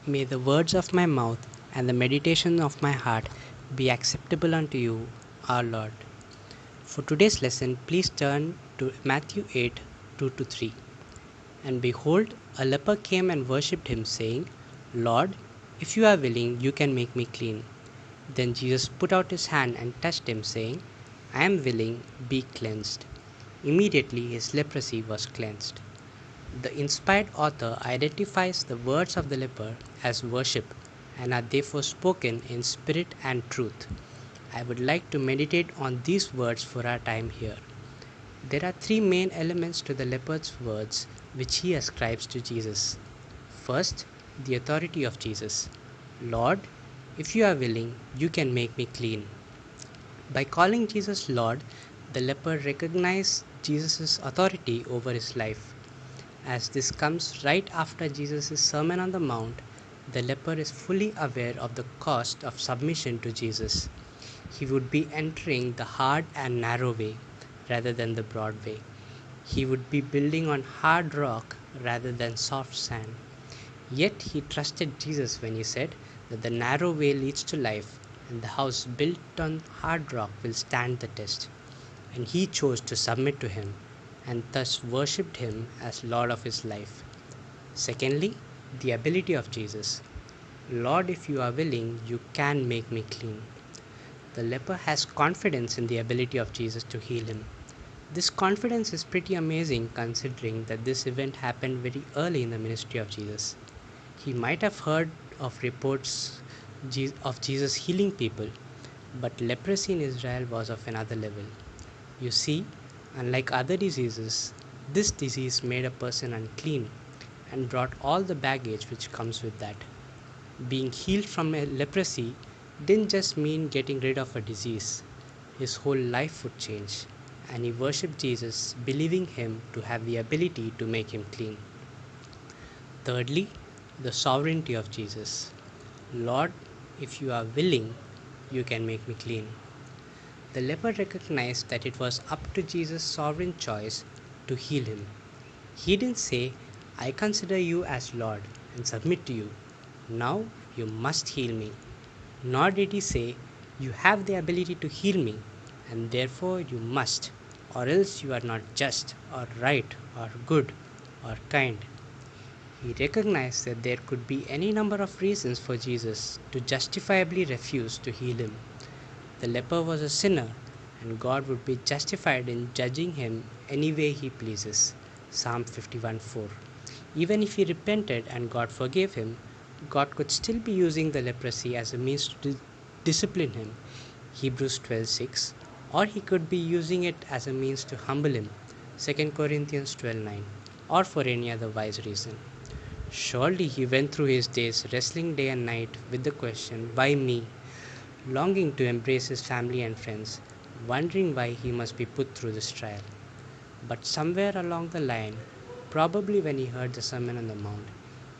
May the words of my mouth and the meditation of my heart be acceptable unto you, our Lord. For today's lesson, please turn to Matthew 8 2 to 3. And behold, a leper came and worshipped him, saying, Lord, if you are willing, you can make me clean. Then Jesus put out his hand and touched him, saying, I am willing, be cleansed. Immediately his leprosy was cleansed. The inspired author identifies the words of the leper as worship and are therefore spoken in spirit and truth. I would like to meditate on these words for our time here. There are three main elements to the leper's words which he ascribes to Jesus. First, the authority of Jesus. Lord, if you are willing, you can make me clean. By calling Jesus Lord, the leper recognized Jesus' authority over his life. As this comes right after Jesus' Sermon on the Mount, the leper is fully aware of the cost of submission to Jesus. He would be entering the hard and narrow way rather than the broad way. He would be building on hard rock rather than soft sand. Yet he trusted Jesus when he said that the narrow way leads to life and the house built on hard rock will stand the test. And he chose to submit to him and thus worshipped him as Lord of his life. Secondly, the ability of Jesus. Lord, if you are willing, you can make me clean. The leper has confidence in the ability of Jesus to heal him. This confidence is pretty amazing considering that this event happened very early in the ministry of Jesus. He might have heard of reports of Jesus healing people, but leprosy in Israel was of another level. You see, unlike other diseases, this disease made a person unclean and brought all the baggage which comes with that. Being healed from a leprosy didn't just mean getting rid of a disease, his whole life would change, and he worshipped Jesus, believing him to have the ability to make him clean. Thirdly, the sovereignty of Jesus. Lord, if you are willing, you can make me clean. The leper recognized that it was up to Jesus' sovereign choice to heal him. He didn't say, I consider you as Lord and submit to you. Now you must heal me. Nor did he say, you have the ability to heal me and therefore you must, or else you are not just or right or good or kind. He recognized that there could be any number of reasons for Jesus to justifiably refuse to heal him. The leper was a sinner, and God would be justified in judging him any way he pleases. Psalm 51:4. Even if he repented and God forgave him, God could still be using the leprosy as a means to discipline him. Hebrews 12:6. Or he could be using it as a means to humble him. 2 Corinthians 12:9. Or for any other wise reason. Surely he went through his days wrestling day and night with the question, why me? Longing to embrace his family and friends, wondering why he must be put through this trial. But somewhere along the line, probably when he heard the Sermon on the Mount,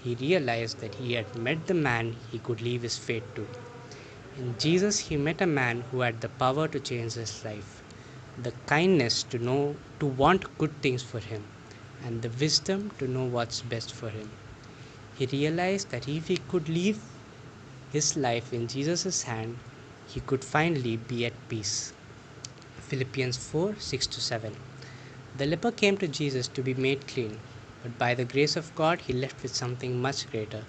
he realized that he had met the man he could leave his fate to. In Jesus, he met a man who had the power to change his life, the kindness to want good things for him, and the wisdom to know what's best for him. He realized that if he could leave his life in Jesus' hand, he could finally be at peace. Philippians 4:6-7. The leper came to Jesus to be made clean, but by the grace of God he left with something much greater,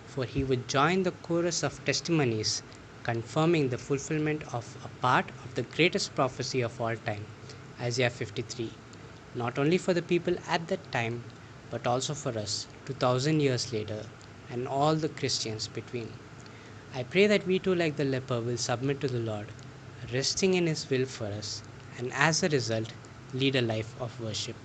for he would join the chorus of testimonies confirming the fulfillment of a part of the greatest prophecy of all time, Isaiah 53, not only for the people at that time, but also for us 2000 years later and all the Christians between. I pray that we too, like the leper, will submit to the Lord, resting in His will for us, and as a result, lead a life of worship.